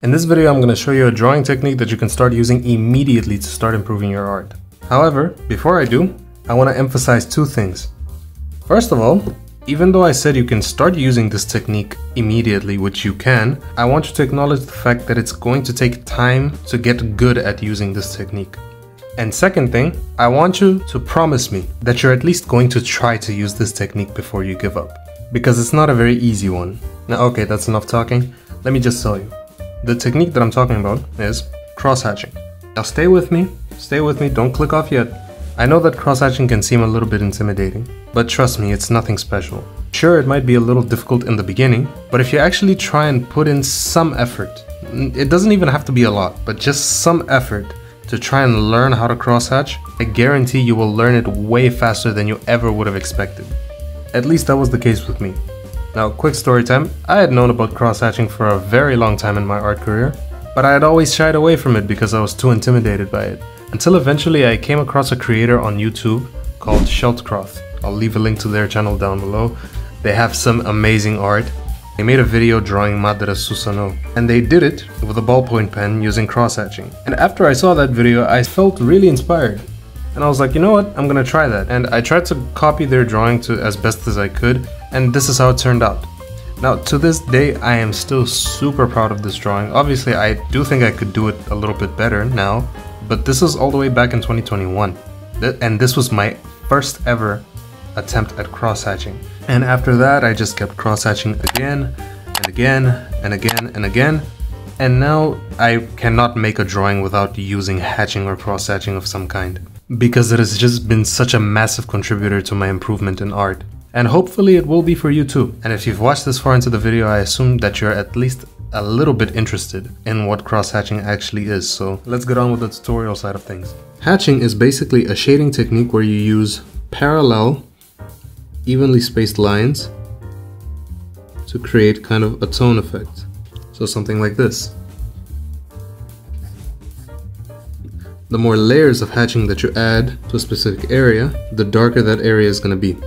In this video, I'm going to show you a drawing technique that you can start using immediately to start improving your art. However, before I do, I want to emphasize two things. First of all, even though I said you can start using this technique immediately, which you can, I want you to acknowledge the fact that it's going to take time to get good at using this technique. And second thing, I want you to promise me that you're at least going to try to use this technique before you give up. Because it's not a very easy one. Now, okay, that's enough talking. Let me just tell you. The technique that I'm talking about is cross-hatching. Now stay with me, don't click off yet. I know that cross-hatching can seem a little bit intimidating, but trust me, it's nothing special. Sure, it might be a little difficult in the beginning, but if you actually try and put in some effort, it doesn't even have to be a lot, but just some effort to try and learn how to cross-hatch, I guarantee you will learn it way faster than you ever would have expected. At least that was the case with me. Now, quick story time. I had known about cross-hatching for a very long time in my art career, but I had always shied away from it because I was too intimidated by it. Until eventually I came across a creator on YouTube called Sheldcroft. I'll leave a link to their channel down below. They have some amazing art. They made a video drawing Madre Susano, and they did it with a ballpoint pen using cross-hatching. And after I saw that video, I felt really inspired. And I was like, you know what, I'm gonna try that. And I tried to copy their drawing to as best as I could, and this is how it turned out. Now, to this day, I am still super proud of this drawing. Obviously, I do think I could do it a little bit better now, but this is all the way back in 2021. And this was my first ever attempt at cross-hatching. And after that, I just kept cross-hatching again, and again, and again, and again. And now, I cannot make a drawing without using hatching or cross-hatching of some kind, because it has just been such a massive contributor to my improvement in art. And hopefully it will be for you too. And if you've watched this far into the video, I assume that you're at least a little bit interested in what cross-hatching actually is. So let's get on with the tutorial side of things. Hatching is basically a shading technique where you use parallel, evenly spaced lines to create kind of a tone effect. So something like this. The more layers of hatching that you add to a specific area, the darker that area is going to be.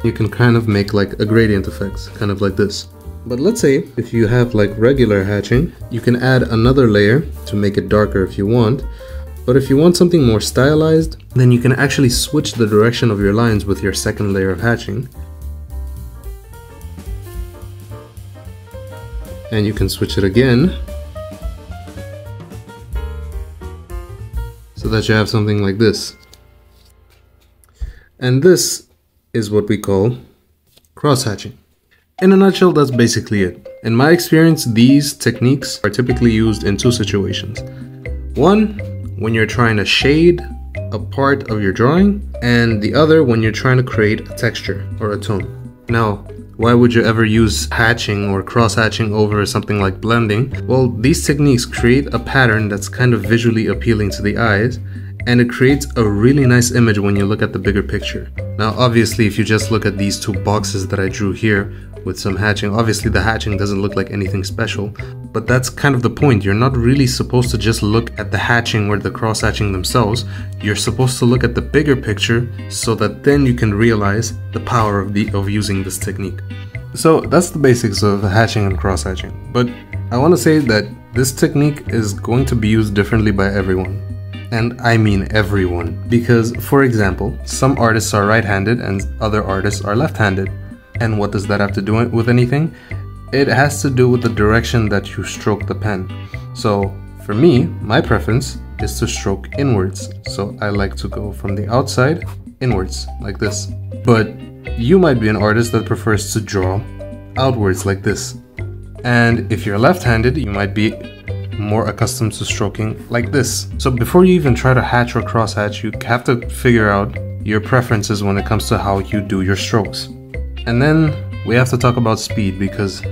You can kind of make like a gradient effect, kind of like this. But let's say if you have like regular hatching, you can add another layer to make it darker if you want. But if you want something more stylized, then you can actually switch the direction of your lines with your second layer of hatching. And you can switch it again so that you have something like this. And this is what we call cross-hatching. In a nutshell, that's basically it. In my experience, these techniques are typically used in two situations. One, when you're trying to shade a part of your drawing, and the other when you're trying to create a texture or a tone. Now, why would you ever use hatching or cross-hatching over something like blending? Well, these techniques create a pattern that's kind of visually appealing to the eyes, and it creates a really nice image when you look at the bigger picture. Now, obviously, if you just look at these two boxes that I drew here with some hatching, obviously the hatching doesn't look like anything special, but that's kind of the point. You're not really supposed to just look at the hatching or the cross-hatching themselves. You're supposed to look at the bigger picture so that then you can realize the power of using this technique. So that's the basics of hatching and cross-hatching. But I want to say that this technique is going to be used differently by everyone. And I mean everyone. Because, for example, some artists are right-handed and other artists are left-handed. And what does that have to do with anything? It has to do with the direction that you stroke the pen. So for me, my preference is to stroke inwards. So I like to go from the outside inwards like this. But you might be an artist that prefers to draw outwards like this. And if you're left-handed, you might be more accustomed to stroking like this. So before you even try to hatch or cross-hatch, you have to figure out your preferences when it comes to how you do your strokes. And then we have to talk about speed, because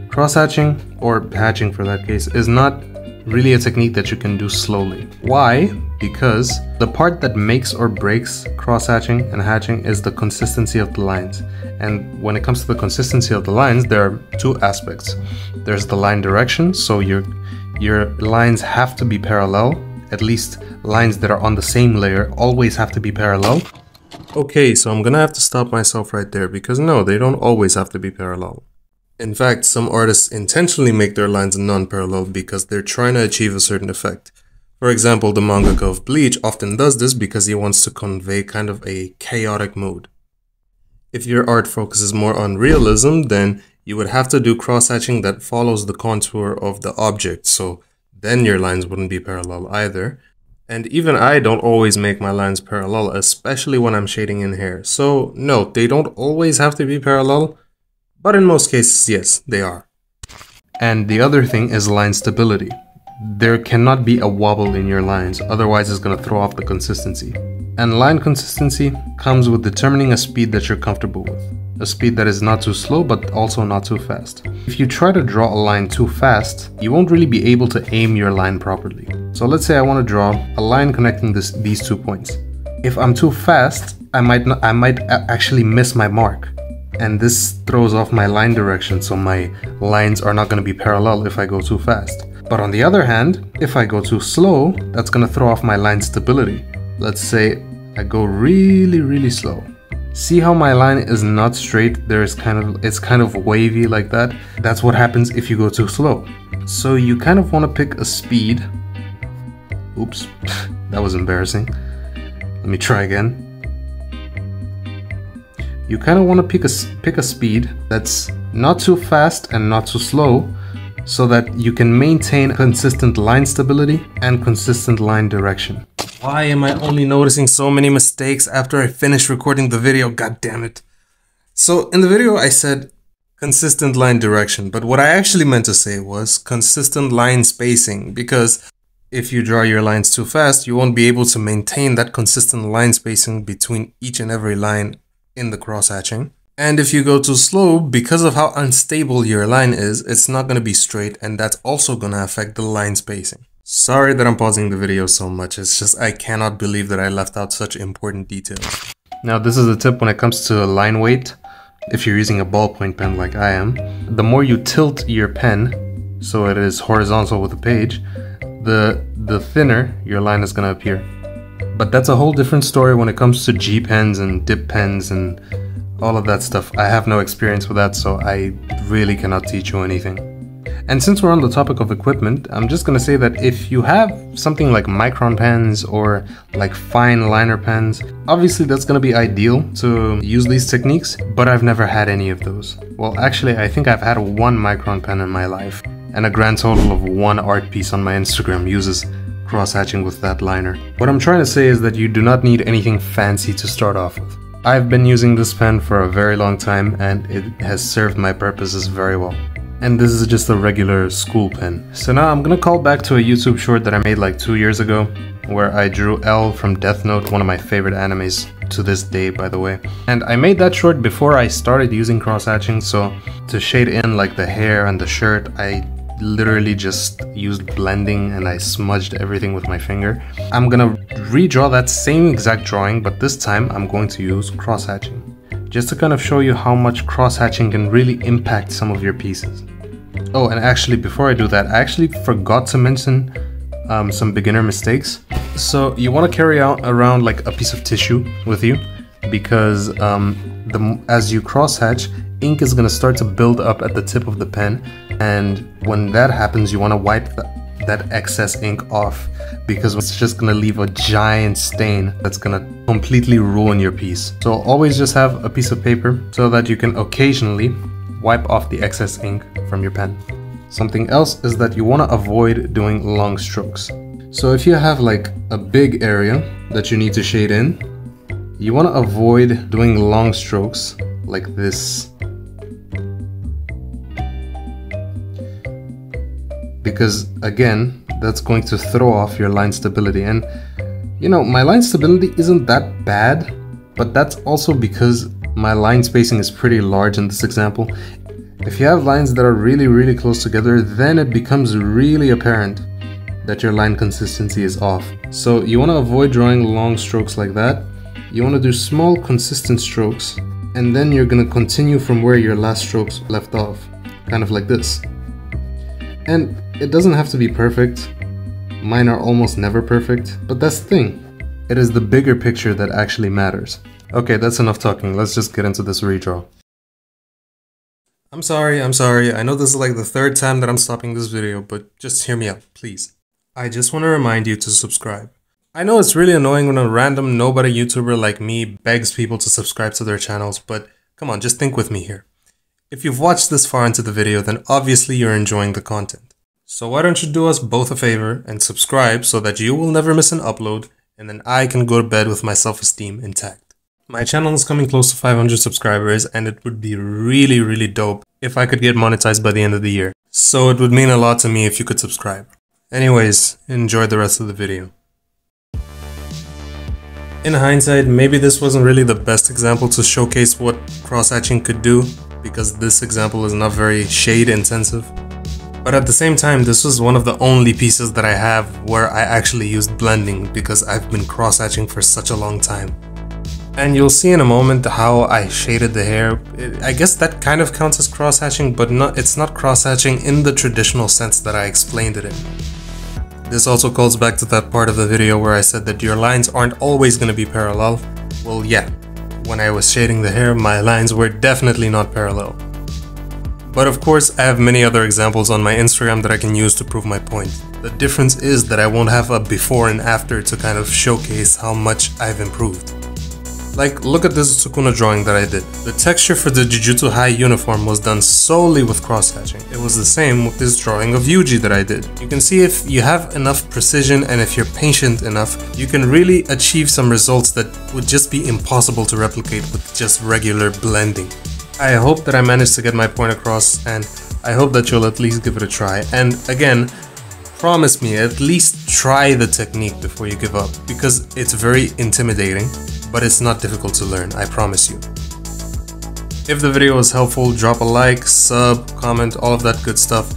cross-hatching, or hatching for that case, is not really a technique that you can do slowly. Why? Because the part that makes or breaks cross-hatching and hatching is the consistency of the lines. And when it comes to the consistency of the lines, there are two aspects. There's the line direction, so your lines have to be parallel. At least lines that are on the same layer always have to be parallel. Okay, so I'm gonna have to stop myself right there because no, they don't always have to be parallel. In fact, some artists intentionally make their lines non-parallel because they're trying to achieve a certain effect. For example, the mangaka of Bleach often does this because he wants to convey kind of a chaotic mood. If your art focuses more on realism, then you would have to do cross-hatching that follows the contour of the object, so then your lines wouldn't be parallel either. And even I don't always make my lines parallel, especially when I'm shading in hair. So no, they don't always have to be parallel, but in most cases, yes, they are. And the other thing is line stability. There cannot be a wobble in your lines, otherwise it's going to throw off the consistency. And line consistency comes with determining a speed that you're comfortable with. A speed that is not too slow, but also not too fast. If you try to draw a line too fast, you won't really be able to aim your line properly. So let's say I want to draw a line connecting these 2 points. If I'm too fast, I might actually miss my mark. And this throws off my line direction, so my lines are not going to be parallel if I go too fast. But on the other hand, if I go too slow, that's going to throw off my line stability. Let's say I go really slow. See how my line is not straight? It's kind of wavy like that. That's what happens if you go too slow. So you kind of want to pick a speed. Oops, that was embarrassing. Let me try again. You kind of want to pick a speed that's not too fast and not too slow, so that you can maintain consistent line stability and consistent line direction. Why am I only noticing so many mistakes after I finish recording the video? God damn it. So in the video I said consistent line direction, but what I actually meant to say was consistent line spacing, because if you draw your lines too fast, you won't be able to maintain that consistent line spacing between each and every line in the cross-hatching. And if you go too slow, because of how unstable your line is, it's not going to be straight, and that's also going to affect the line spacing. Sorry that I'm pausing the video so much, it's just I cannot believe that I left out such important details. Now this is a tip when it comes to line weight. If you're using a ballpoint pen like I am, the more you tilt your pen so it is horizontal with the page, the thinner your line is going to appear. But that's a whole different story when it comes to G pens and dip pens and all of that stuff. I have no experience with that, so I really cannot teach you anything. And since we're on the topic of equipment, I'm just gonna say that if you have something like micron pens or like fine liner pens, obviously that's gonna be ideal to use these techniques, but I've never had any of those. Well, actually, I think I've had 1 micron pen in my life, and a grand total of 1 art piece on my Instagram uses cross-hatching with that liner. What I'm trying to say is that you do not need anything fancy to start off with. I've been using this pen for a very long time, and it has served my purposes very well. And this is just a regular school pen. So now I'm gonna call back to a YouTube short that I made like 2 years ago, where I drew L from Death Note, one of my favorite animes to this day, by the way. And I made that short before I started using cross-hatching, so to shade in like the hair and the shirt, I literally just used blending and I smudged everything with my finger. I'm gonna redraw that same exact drawing, but this time I'm going to use cross-hatching, just to kind of show you how much cross-hatching can really impact some of your pieces. Oh, and actually before I do that, I actually forgot to mention some beginner mistakes. So you want to carry around like a piece of tissue with you, because as you cross-hatch, ink is going to start to build up at the tip of the pen, and when that happens you want to wipe that excess ink off, because it's just going to leave a giant stain that's going to completely ruin your piece. So always just have a piece of paper so that you can occasionally wipe off the excess ink from your pen. Something else is that you want to avoid doing long strokes. So if you have like a big area that you need to shade in, you want to avoid doing long strokes like this, because again, that's going to throw off your line stability. And you know, my line stability isn't that bad, but that's also because my line spacing is pretty large in this example. If you have lines that are really close together, then it becomes really apparent that your line consistency is off. So you want to avoid drawing long strokes like that. You want to do small consistent strokes, and then you're going to continue from where your last strokes left off, kind of like this. And it doesn't have to be perfect. Mine are almost never perfect, but that's the thing. It is the bigger picture that actually matters. Okay, that's enough talking. Let's just get into this redraw. I'm sorry. I know this is like the third time that I'm stopping this video, but just hear me out, please. I just want to remind you to subscribe. I know it's really annoying when a random nobody YouTuber like me begs people to subscribe to their channels, but come on, just think with me here. If you've watched this far into the video, then obviously you're enjoying the content. So why don't you do us both a favor and subscribe so that you will never miss an upload, and then I can go to bed with my self-esteem intact. My channel is coming close to 500 subscribers, and it would be really dope if I could get monetized by the end of the year. So it would mean a lot to me if you could subscribe. Anyways, enjoy the rest of the video. In hindsight, maybe this wasn't really the best example to showcase what cross-hatching could do, because this example is not very shade intensive. But at the same time, this was one of the only pieces that I have where I actually used blending, because I've been cross-hatching for such a long time. And you'll see in a moment how I shaded the hair. I guess that kind of counts as cross-hatching, but it's not cross-hatching in the traditional sense that I explained it in. This also calls back to that part of the video where I said that your lines aren't always going to be parallel. Well, yeah, when I was shading the hair, my lines were definitely not parallel. But of course, I have many other examples on my Instagram that I can use to prove my point. The difference is that I won't have a before and after to kind of showcase how much I've improved. Like, look at this Sukuna drawing that I did. The texture for the Jujutsu High uniform was done solely with cross-hatching. It was the same with this drawing of Yuji that I did. You can see if you have enough precision and if you're patient enough, you can really achieve some results that would just be impossible to replicate with just regular blending. I hope that I managed to get my point across, and I hope that you'll at least give it a try. And again, promise me, at least try the technique before you give up, because it's very intimidating. But it's not difficult to learn, I promise you. If the video was helpful, drop a like, sub, comment, all of that good stuff.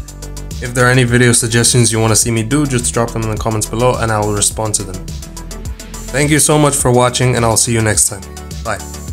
If there are any video suggestions you want to see me do, just drop them in the comments below and I will respond to them. Thank you so much for watching, and I'll see you next time. Bye.